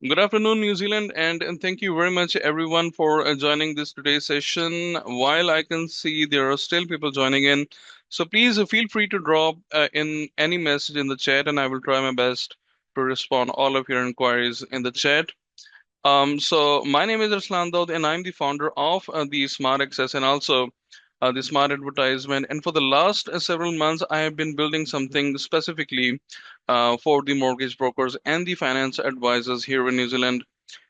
Good afternoon, New Zealand, and thank you very much, everyone, for joining this today's session. While I can see there are still people joining in, so please feel free to drop in any message in the chat, and I will try my best to respond all of your inquiries in the chat. So my name is Arslan Daud, and I'm the founder of the Smart Access and also the Smart Advertisement. And for the last several months, I have been building something specifically for the mortgage brokers and the finance advisors here in New Zealand.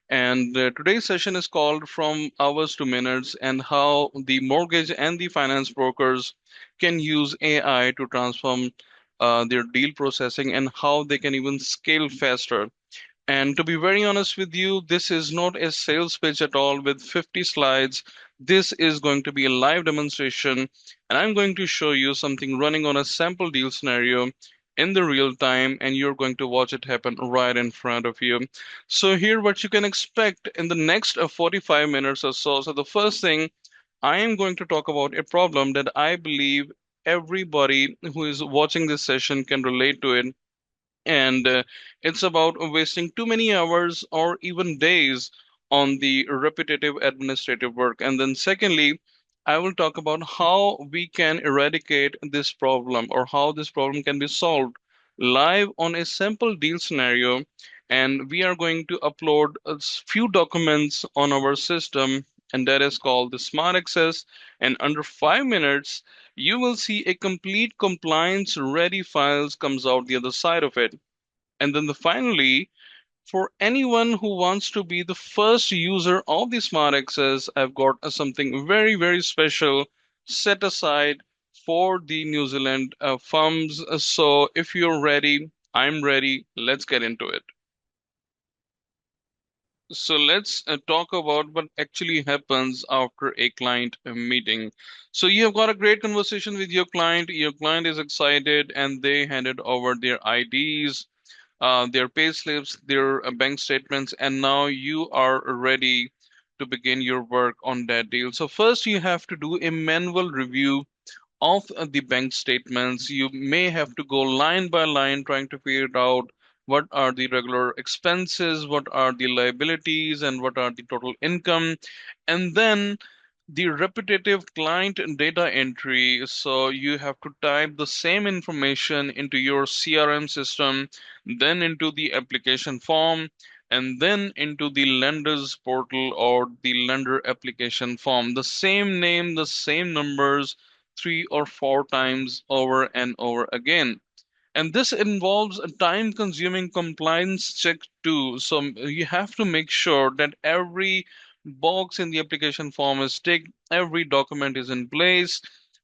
And today's session is called From Hours to Minutes and how the mortgage and the finance brokers can use AI to transform their deal processing and how they can even scale faster. And to be very honest with you, this is not a sales pitch at all with 50 slides. This is going to be a live demonstration, and I'm going to show you something running on a sample deal scenario in the real time, and you're going to watch it happen right in front of you. So here, what you can expect in the next 45 minutes or so. So the first thing, I am going to talk about a problem that I believe everybody who is watching this session can relate to it, and it's about wasting too many hours or even days on the repetitive administrative work. And then secondly, I will talk about how we can eradicate this problem or how this problem can be solved live on a simple deal scenario. And we are going to upload a few documents on our system, and that is called the Smart Access. And under 5 minutes you will see a complete compliance ready files comes out the other side of it. And then finally, for anyone who wants to be the first user of the Smart Access, I've got something very, very special set aside for the New Zealand firms. So if you're ready, I'm ready. Let's get into it. So let's talk about what actually happens after a client meeting. So you have got a great conversation with your client. Your client is excited and they handed over their IDs, their pay slips, their bank statements, and now you are ready to begin your work on that deal. So first you have to do a manual review of the bank statements. You may have to go line by line trying to figure out what are the regular expenses, what are the liabilities, and what are the total income. And then the repetitive client data entry. So you have to type the same information into your CRM system, then into the application form, and then into the lender's portal or the lender application form. The same name, the same numbers, 3 or 4 times over and over again. And this involves a time consuming compliance check too. So you have to make sure that every box in the application form is ticked, every document is in place,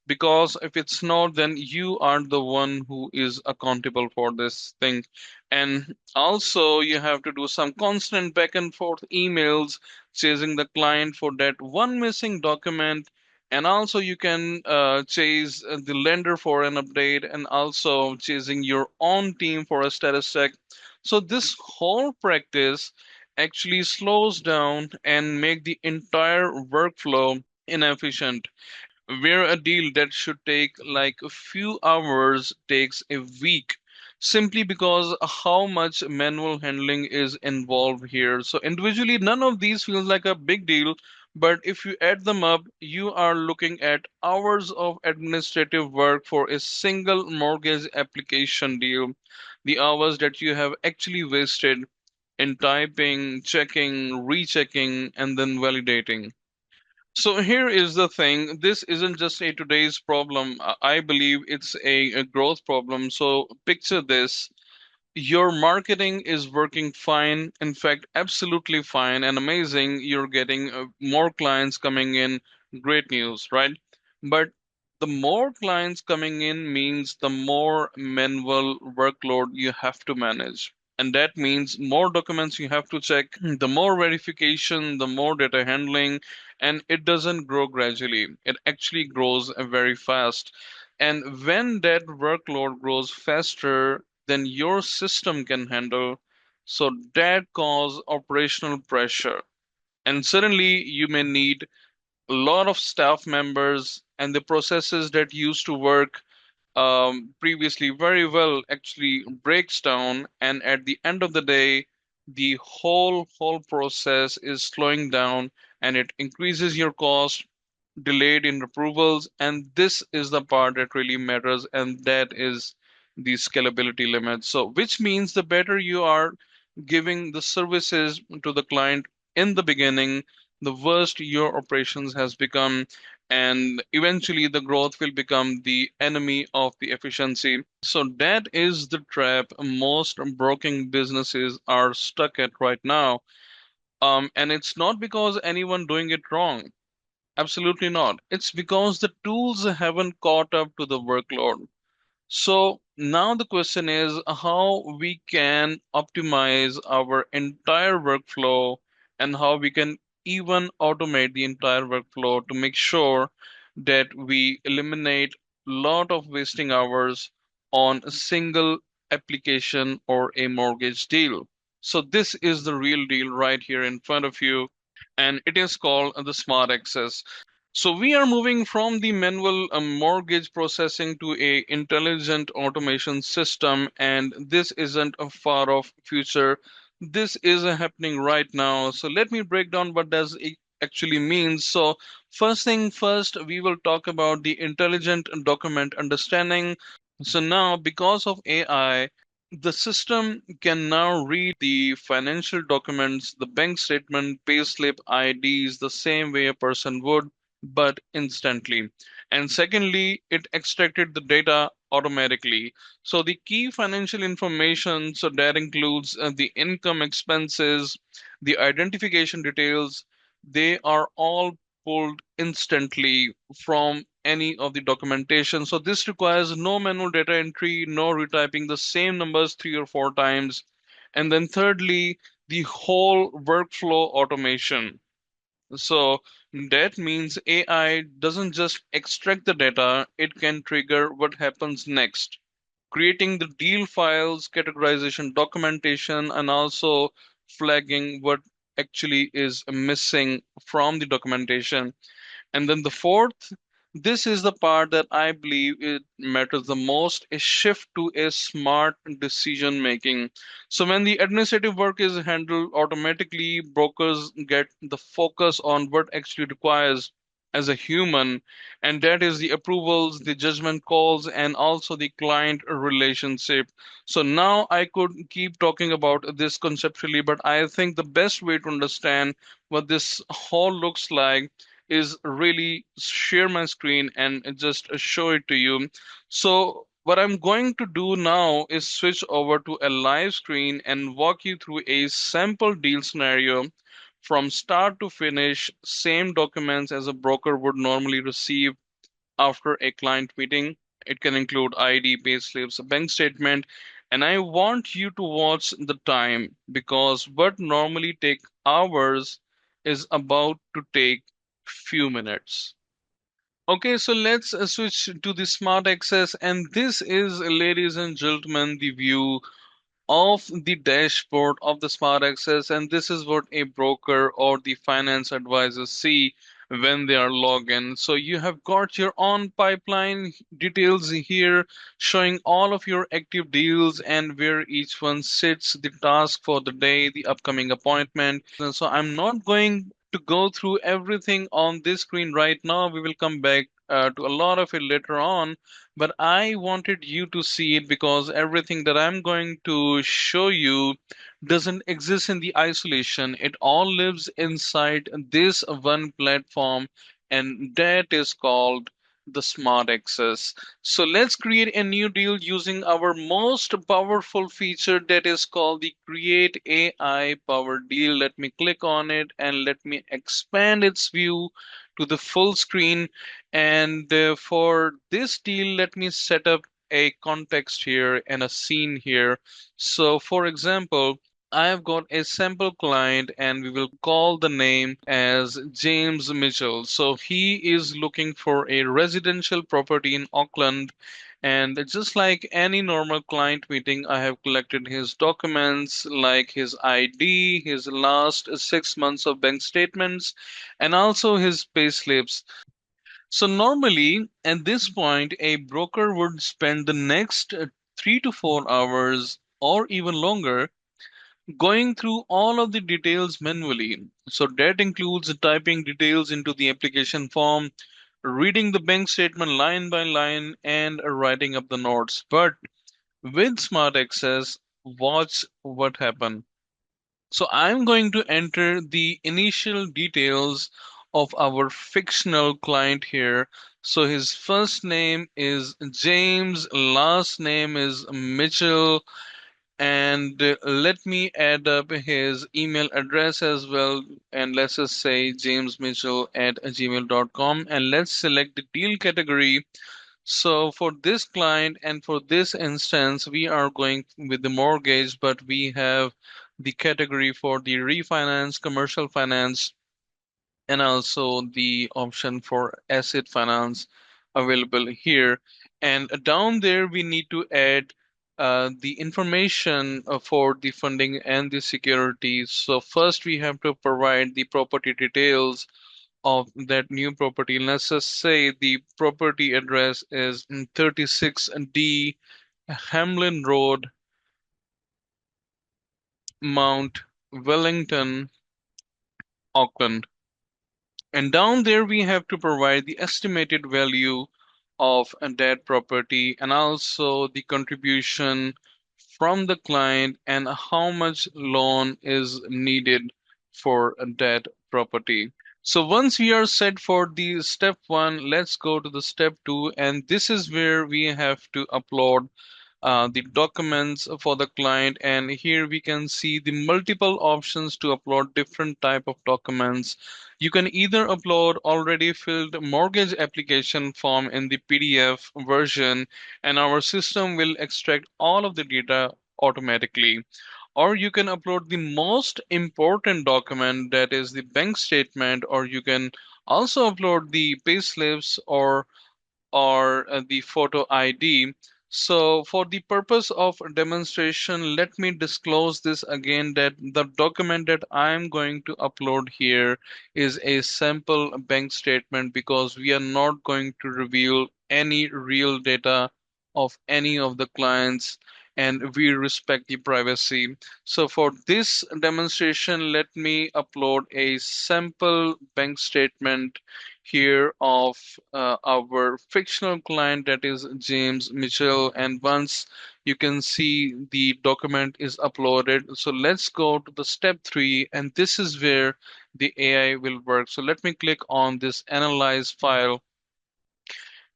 because if it's not, then you are the one who is accountable for this thing. And also, you have to do some constant back and forth emails chasing the client for that one missing document. And also you can chase the lender for an update and also chasing your own team for a status check. So this whole practice actually slows down and make the entire workflow inefficient, where a deal that should take like a few hours takes a week, simply because how much manual handling is involved here. So individually none of these feels like a big deal, but if you add them up you are looking at hours of administrative work for a single mortgage application deal, the hours that you have actually wasted in typing, checking, rechecking, and then validating. So here is the thing. This isn't just a today's problem. I believe it's a growth problem. So picture this. Your marketing is working fine. In fact, absolutely fine and amazing. You're getting more clients coming in. Great news, right? But the more clients coming in means the more manual workload you have to manage. And that means more documents you have to check, the more verification, the more data handling, and it doesn't grow gradually. It actually grows very fast. And when that workload grows faster than your system can handle, so that cause operational pressure. And suddenly you may need a lot of staff members, and the processes that used to work previously very well actually breaks down. And at the end of the day, the whole process is slowing down, and it increases your cost, delayed in approvals, and this is the part that really matters, and that is the scalability limit. So which means the better you are giving the services to the client in the beginning, the worst your operations has become, and eventually the growth will become the enemy of the efficiency. So that is the trap most broken businesses are stuck at right now. And it's not because anyone doing it wrong. Absolutely not. It's because the tools haven't caught up to the workload. So now the question is how we can optimize our entire workflow and how we can even automate the entire workflow to make sure that we eliminate a lot of wasting hours on a single application or a mortgage deal. So this is the real deal right here in front of you, and it is called the Smart Access. So we are moving from the manual mortgage processing to a intelligent automation system, and this isn't a far off future. This is happening right now. So let me break down what does it actually mean. So first thing first, we will talk about the intelligent document understanding. So now, because of AI, the system can now read the financial documents, the bank statement, payslip, IDs, the same way a person would, but instantly. And secondly, it extracted the data automatically. So the key financial information, so that includes the income, expenses, the identification details, they are all pulled instantly from any of the documentation. So this requires no manual data entry, no retyping the same numbers 3 or 4 times. And then thirdly, the whole workflow automation. So that means AI doesn't just extract the data, it can trigger what happens next, creating the deal files, categorization, documentation, and also flagging what actually is missing from the documentation. And then the fourth, this is the part that I believe it matters the most, a shift to a smart decision making. So when the administrative work is handled automatically, brokers get the focus on what actually requires as a human, and that is the approvals, the judgment calls, and also the client relationship. So now I could keep talking about this conceptually, but I think the best way to understand what this whole looks like is really share my screen and just show it to you. So what I'm going to do now is switch over to a live screen and walk you through a sample deal scenario from start to finish, same documents as a broker would normally receive after a client meeting. It can include ID, payslips, a bank statement, and I want you to watch the time because what normally take hours is about to take few minutes. Okay, so let's switch to the smart access, and this is, ladies and gentlemen, the view of the dashboard of the smart access, and this is what a broker or the finance advisor see when they are logged in. So you have got your own pipeline details here showing all of your active deals and where each one sits, the task for the day, the upcoming appointment. And so I'm not going to go through everything on this screen right now. We will come back to a lot of it later on, but I wanted you to see it because everything that I'm going to show you doesn't exist in the isolation. It all lives inside this one platform, and that is called the Smart Access. So let's create a new deal using our most powerful feature that is called the Create AI Powered Deal. Let me click on it and let me expand its view to the full screen. And for this deal, let me set up a context here and a scene here. So for example, I have got a sample client and we will call the name as James Mitchell. So he is looking for a residential property in Auckland. And just like any normal client meeting, I have collected his documents like his ID, his last 6 months of bank statements, and also his pay slips. So normally at this point, a broker would spend the next 3 to 4 hours or even longer going through all of the details manually. So that includes typing details into the application form, reading the bank statement line by line, and writing up the notes. But with Smart Access, watch what happens. So I'm going to enter the initial details of our fictional client here. So his first name is James, last name is Mitchell, and let me add up his email address as well. And let's just say jamesmitchell@gmail.com, and let's select the deal category. So for this client and for this instance, we are going with the mortgage, but we have the category for the refinance, commercial finance, and also the option for asset finance available here. And down there, we need to add the information for the funding and the security. So first, we have to provide the property details of that new property. Let's just say the property address is 36D Hamlin Road, Mount Wellington, Auckland. And down there, we have to provide the estimated value of that property and also the contribution from the client and how much loan is needed for that property. So once we are set for the step one, let's go to the step two, and this is where we have to upload the documents for the client. And here we can see the multiple options to upload different type of documents. You can either upload already filled mortgage application form in the PDF version, and our system will extract all of the data automatically, or you can upload the most important document, that is the bank statement, or you can also upload the payslips or the photo ID. So for the purpose of demonstration, let me disclose this again, that the document that I'm going to upload here is a sample bank statement, because we are not going to reveal any real data of any of the clients, and we respect the privacy. So for this demonstration, let me upload a sample bank statement here of our fictional client, that is James Mitchell. And once you can see the document is uploaded, so let's go to the step three, and this is where the AI will work. So let me click on this analyze file.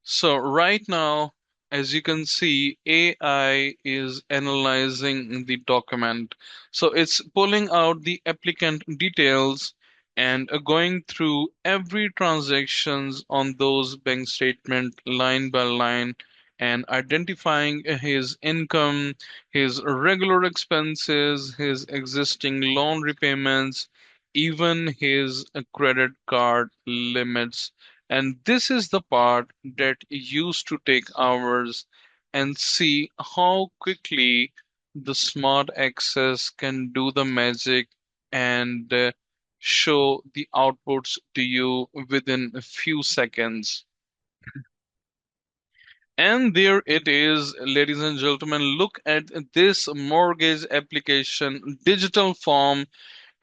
So right now, as you can see, AI is analyzing the document. So it's pulling out the applicant details and going through every transactions on those bank statement line by line, and identifying his income, his regular expenses, his existing loan repayments, even his credit card limits. And this is the part that used to take hours, and see how quickly the smart access can do the magic and show the outputs to you within a few seconds. And there it is, ladies and gentlemen. Look at this mortgage application digital form,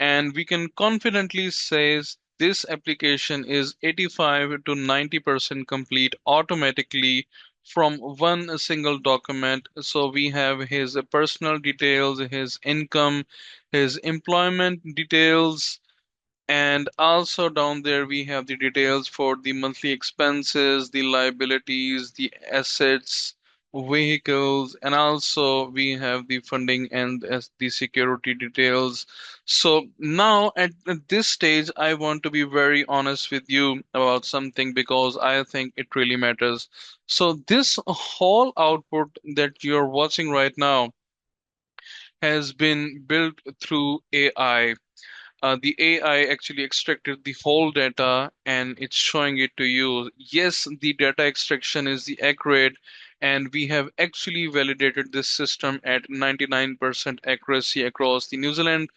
and we can confidently say this application is 85 to 90% complete automatically from one single document. So we have his personal details, his income, his employment details, and also down there we have the details for the monthly expenses, the liabilities, the assets, vehicles, and also we have the funding and as the security details. So now at this stage, I want to be very honest with you about something, because I think it really matters. So this whole output that you're watching right now has been built through AI. The AI actually extracted the whole data and it's showing it to you. Yes, the data extraction is the accurate, and we have actually validated this system at 99% accuracy across the New Zealand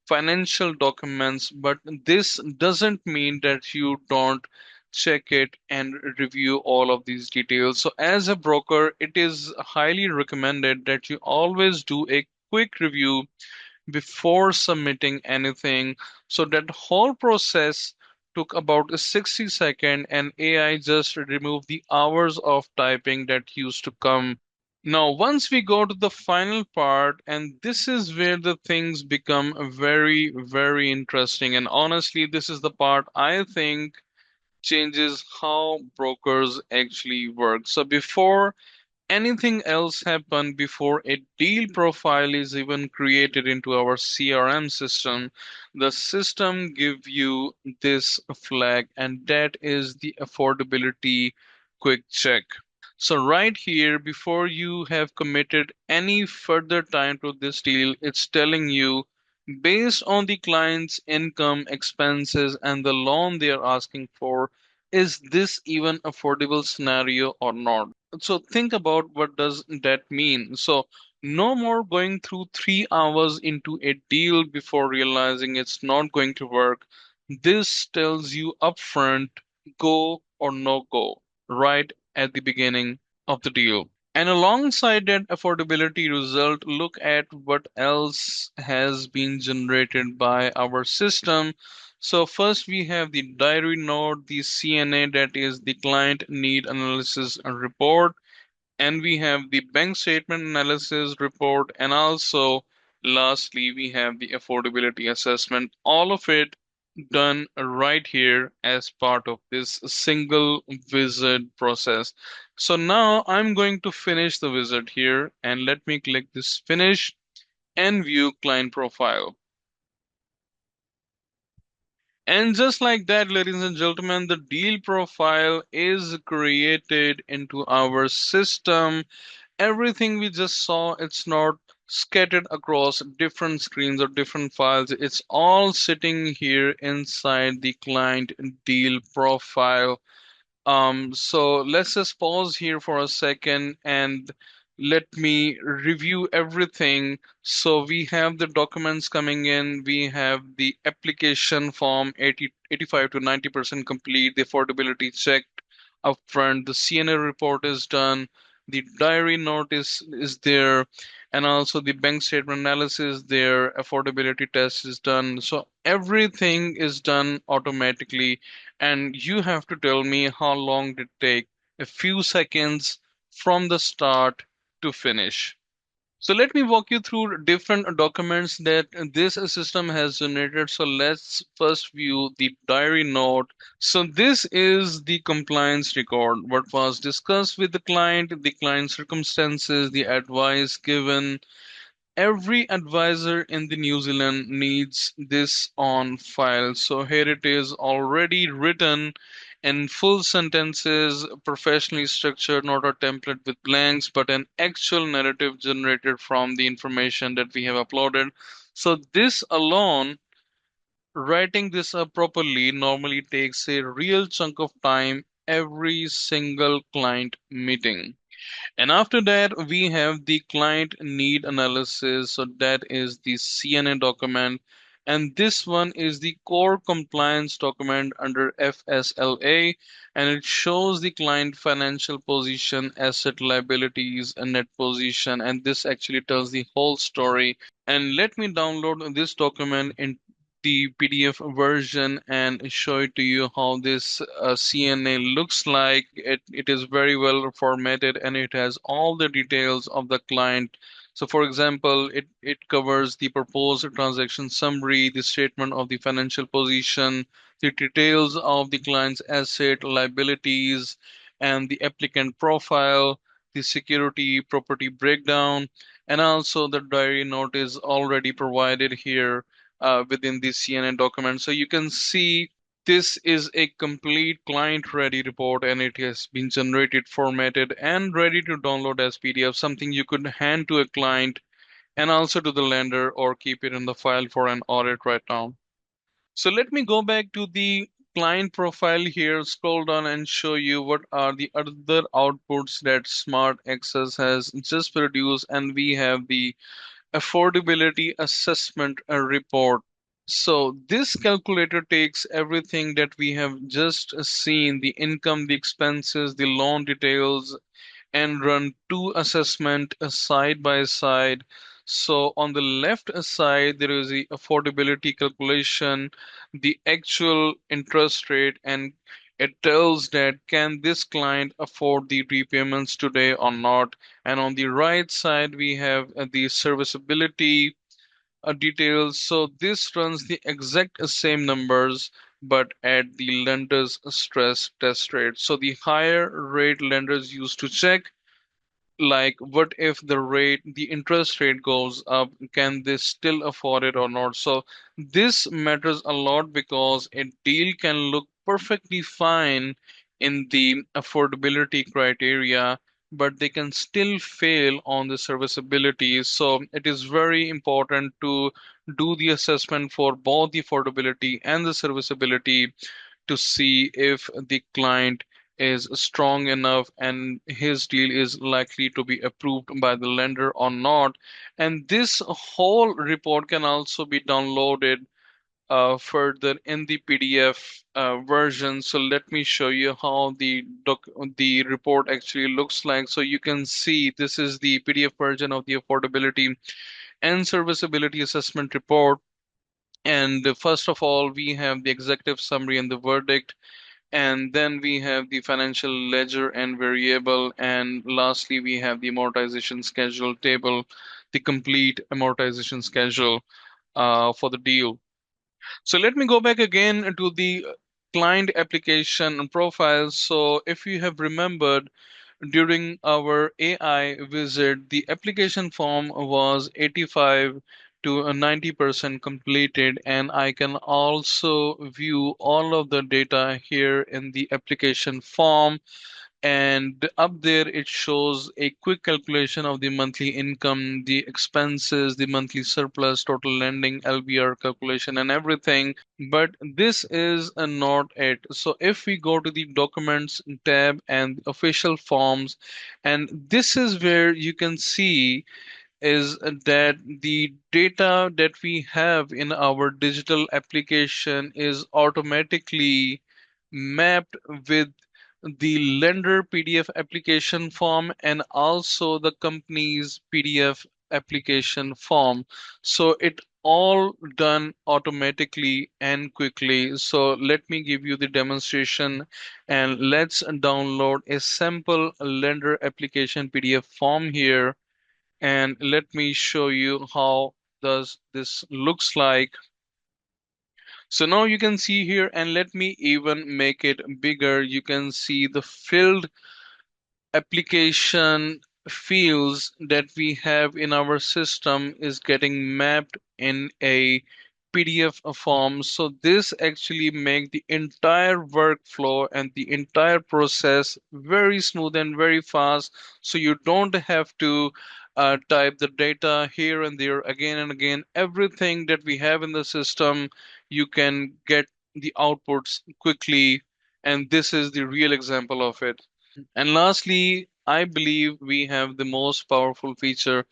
financial documents, but this doesn't mean that you don't check it and review all of these details. So as a broker, it is highly recommended that you always do a quick review before submitting anything. So that whole process took about a 60 second, and AI just removed the hours of typing that used to come. Now, once we go to the final part, and this is where the things become very, very interesting. And honestly, this is the part I think changes how brokers actually work. So before anything else happen, before a deal profile is even created into our CRM system, the system give you this flag, and that is the affordability quick check. So right here, before you have committed any further time to this deal, it's telling you based on the client's income, expenses, and the loan they are asking for, is this even affordable scenario or not? So think about what does that mean. So no more going through 3 hours into a deal before realizing it's not going to work. This tells you upfront, go or no go, right at the beginning of the deal. And alongside that affordability result, look at what else has been generated by our system. So first we have the diary note, the CNA, that is the client need analysis report, and we have the bank statement analysis report, and also lastly we have the affordability assessment. All of it done right here as part of this single visit process. So now I'm going to finish the visit here, and let me click this finish and view client profile. And just like that, ladies and gentlemen, the deal profile is created into our system. Everything we just saw, it's not scattered across different screens or different files. It's all sitting here inside the client deal profile. So let's just pause here for a second and let me review everything. So we have the documents coming in, we have the application form 85 to 90% complete, the affordability checked upfront, the CNA report is done, the diary notice is there, and also the bank statement analysis there, affordability test is done. So everything is done automatically, and you have to tell me how long did it take. A few seconds from the start to finish. So let me walk you through different documents that this system has generated. So let's first view the diary note. So this is the compliance record, what was discussed with the client circumstances, the advice given. Every advisor in the New Zealand needs this on file. So here it is already written in full sentences, professionally structured, not a template with blanks, but an actual narrative generated from the information that we have uploaded. So this alone, writing this up properly, normally takes a real chunk of time every single client meeting. And after that, we have the client need analysis. So that is the CNA document. And this one is the core compliance document under FSLA. And it shows the client financial position, asset liabilities, and net position. And this actually tells the whole story. And let me download this document in the PDF version and show it to you how this CNA looks like. It is very well formatted, and it has all the details of the client. So for example, it covers the proposed transaction summary, the statement of the financial position, the details of the client's asset, liabilities, and the applicant profile, the security property breakdown, and also the diary note is already provided here within the CNN document. So you can see this is a complete client ready report, and it has been generated, formatted, and ready to download as PDF, something you could hand to a client and also to the lender or keep it in the file for an audit right now. So let me go back to the client profile here, scroll down and show you what are the other outputs that SmartExus has just produced. And we have the affordability assessment report. So this calculator takes everything that we have just seen, the income, the expenses, the loan details, and run two assessment side by side. So on the left side, there is the affordability calculation, the actual interest rate, and it tells that can this client afford the repayments today or not. And on the right side, we have the serviceability details. So this runs the exact same numbers, but at the lender's stress test rate. So the higher rate lenders use to check, like what if the interest rate goes up, can they still afford it or not? So this matters a lot because a deal can look perfectly fine in the affordability criteria, but they can still fail on the serviceability. So it is very important to do the assessment for both the affordability and the serviceability to see if the client is strong enough and his deal is likely to be approved by the lender or not. And this whole report can also be downloaded further in the PDF version. So let me show you how the report actually looks like. So you can see this is the PDF version of the affordability and serviceability assessment report. And first of all, we have the executive summary and the verdict, and then we have the financial ledger and variable, and lastly we have the amortization schedule table, the complete amortization schedule for the deal. So let me go back again to the client application and profiles. So if you have remembered, during our AI visit, the application form was 85 to 90% completed, and I can also view all of the data here in the application form. And up there, it shows a quick calculation of the monthly income, the expenses, the monthly surplus, total lending, LBR calculation, and everything. But this is not it. So if we go to the documents tab and official forms, and this is where you can see is that the data that we have in our digital application is automatically mapped with the lender PDF application form and also the company's PDF application form. So it all done automatically and quickly. So let me give you the demonstration and let's download a sample lender application PDF form here, and let me show you how does this looks like. So now you can see here, and let me even make it bigger. You can see the filled application fields that we have in our system is getting mapped in a PDF form. So this actually make the entire workflow and the entire process very smooth and very fast. So you don't have to type the data here and there again and again. Everything that we have in the system, you can get the outputs quickly. And this is the real example of it. And lastly, I believe we have the most powerful feature,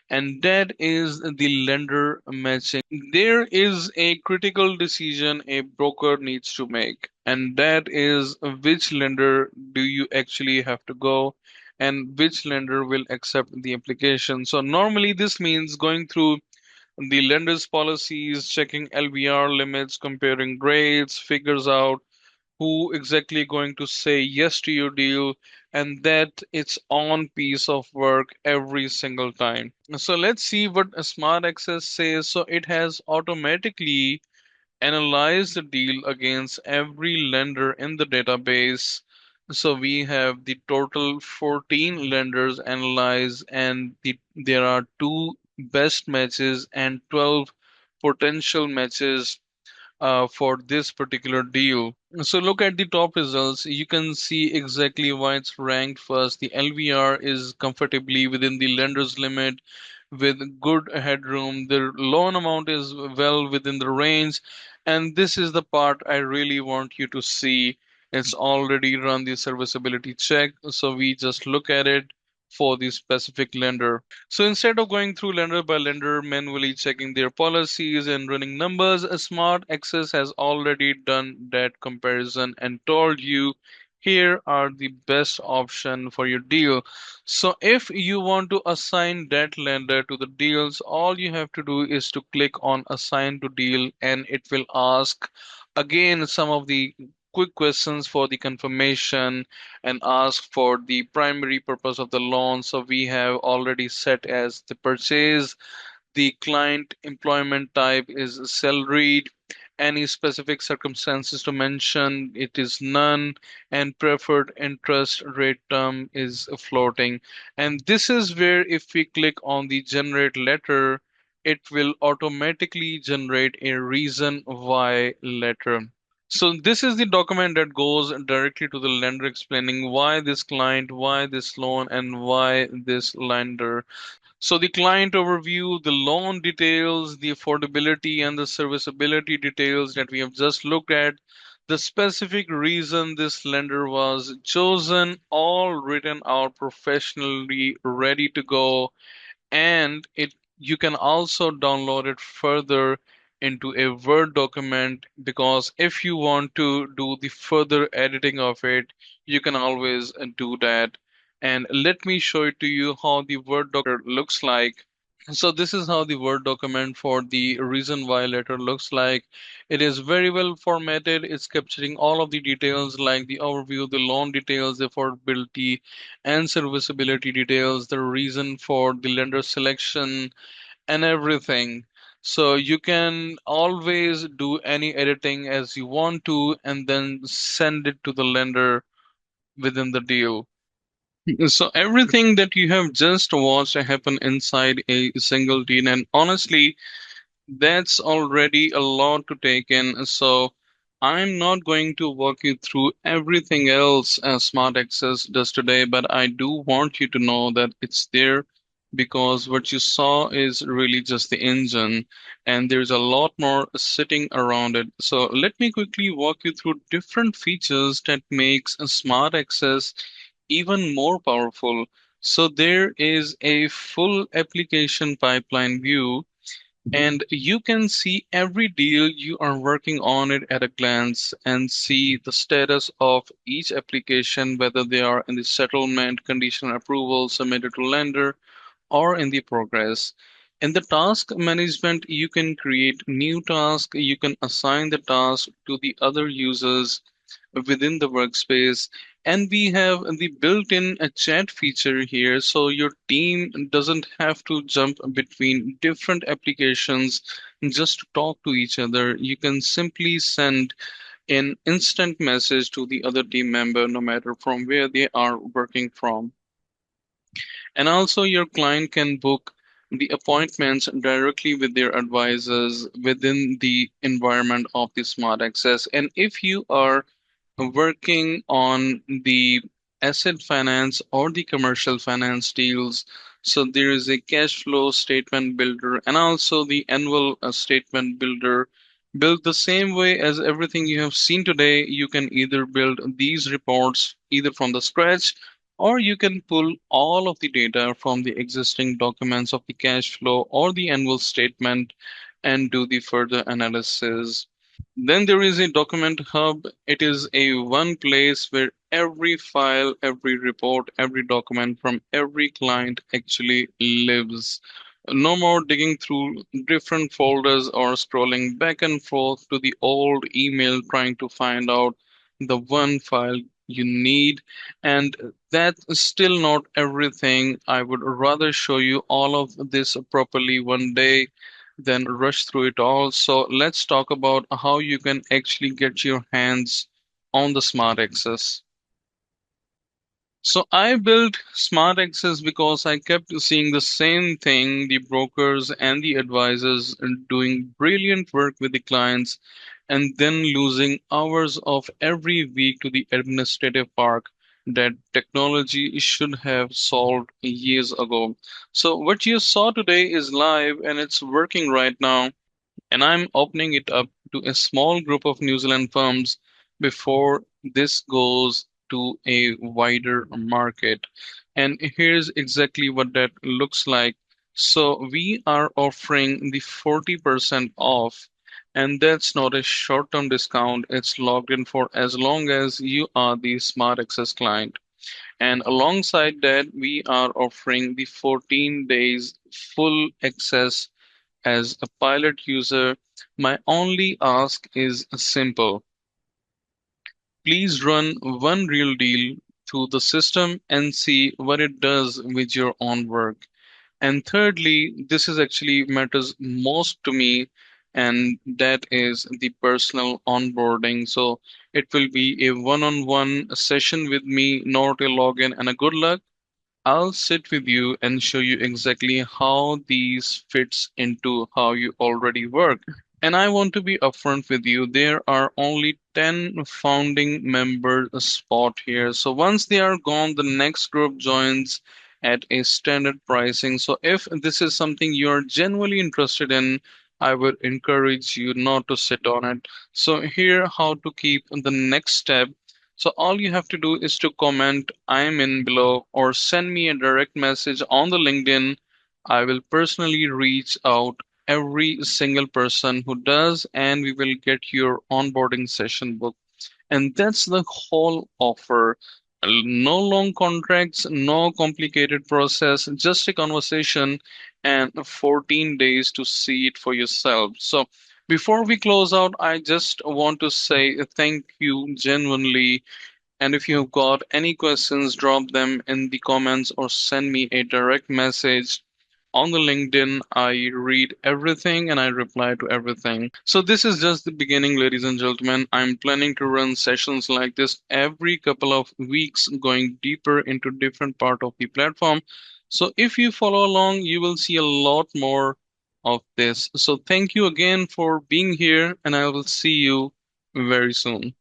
and that is the lender matching. There is a critical decision a broker needs to make, and that is which lender do you actually have to go and which lender will accept the application. So normally this means going through the lender's policies, checking LVR limits, comparing grades, figures out who exactly going to say yes to your deal, and that it's on piece of work every single time. So let's see what a smart access says. So it has automatically analyzed the deal against every lender in the database. So we have the total 14 lenders analyzed, and there are two best matches and 12 potential matches for this particular deal. So look at the top results. You can see exactly why it's ranked first. The LVR is comfortably within the lender's limit with good headroom. The loan amount is well within the range. And this is the part I really want you to see. It's already run the serviceability check. So we just look at it for the specific lender. So instead of going through lender by lender, manually checking their policies and running numbers, a Smart Access has already done that comparison and told you here are the best option for your deal. So if you want to assign that lender to the deals, all you have to do is to click on assign to deal, and it will ask again some of the quick questions for the confirmation and ask for the primary purpose of the loan. So we have already set as the purchase, the client employment type is salaried, any specific circumstances to mention, it is none, and preferred interest rate term is floating. And this is where if we click on the generate letter, it will automatically generate a reason why letter. So this is the document that goes directly to the lender explaining why this client, why this loan, and why this lender. So the client overview, the loan details, the affordability and the serviceability details that we have just looked at, the specific reason this lender was chosen, all written out professionally, ready to go. And it you can also download it further into a Word document, because if you want to do the further editing of it, you can always do that. And let me show it to you how the Word document looks like. So this is how the Word document for the reason why letter looks like. It is very well formatted. It's capturing all of the details like the overview, the loan details, the affordability and serviceability details, the reason for the lender selection and everything. So you can always do any editing as you want to and then send it to the lender within the deal. So everything that you have just watched happen inside a single deal, and honestly, that's already a lot to take in. So I'm not going to walk you through everything else as Smart Access does today, but I do want you to know that it's there, because what you saw is really just the engine, and there's a lot more sitting around it. So let me quickly walk you through different features that makes a Smart Access even more powerful. So there is a full application pipeline view, and you can see every deal you are working on it at a glance and see the status of each application, whether they are in the settlement, conditional approval, submitted to lender, or in the progress. In the task management, you can create new tasks, you can assign the task to the other users within the workspace. And we have the built-in chat feature here, so your team doesn't have to jump between different applications just to talk to each other. You can simply send an instant message to the other team member, no matter from where they are working from. And also, your client can book the appointments directly with their advisors within the environment of the Smart Access. And if you are working on the asset finance or the commercial finance deals, so there is a cash flow statement builder and also the annual statement builder. Built the same way as everything you have seen today, you can either build these reports either from the scratch, or you can pull all of the data from the existing documents of the cash flow or the annual statement and do the further analysis. Then there is a document hub. It is a one place where every file, every report, every document from every client actually lives. No more digging through different folders or scrolling back and forth to the old email trying to find out the one file you need. And that's still not everything. I would rather show you all of this properly one day then rush through it all. So let's talk about how you can actually get your hands on the Smart Access. So I built Smart Access because I kept seeing the same thing, the brokers and the advisors doing brilliant work with the clients and then losing hours of every week to the administrative park that technology should have solved years ago. So what you saw today is live and it's working right now, and I'm opening it up to a small group of New Zealand firms before this goes to a wider market. And here's exactly what that looks like. So we are offering the 40% off, And that's not a short-term discount. It's logged in for as long as you are the SmartExus client. And alongside that, we are offering the 14 days full access as a pilot user. My only ask is simple. Please run one real deal through the system and see what it does with your own work. And thirdly, this is actually matters most to me, and that is the personal onboarding. So it will be a one-on-one session with me, not a login and a good luck. I'll sit with you and show you exactly how these fits into how you already work. And I want to be upfront with you. There are only 10 founding member spot here. So once they are gone, the next group joins at a standard pricing. So if this is something you're genuinely interested in, I would encourage you not to sit on it. So here how to keep the next step. So all you have to do is to comment I'm in below or send me a direct message on the LinkedIn. I will personally reach out every single person who does, and we will get your onboarding session booked. And that's the whole offer. No long contracts, no complicated process, just a conversation and 14 days to see it for yourself. So before we close out, I just want to say thank you genuinely. And if you've got any questions, drop them in the comments or send me a direct message on the LinkedIn. I read everything and I reply to everything. So this is just the beginning, ladies and gentlemen. I'm planning to run sessions like this every couple of weeks, going deeper into different part of the platform. So if you follow along, you will see a lot more of this. So thank you again for being here, and I will see you very soon.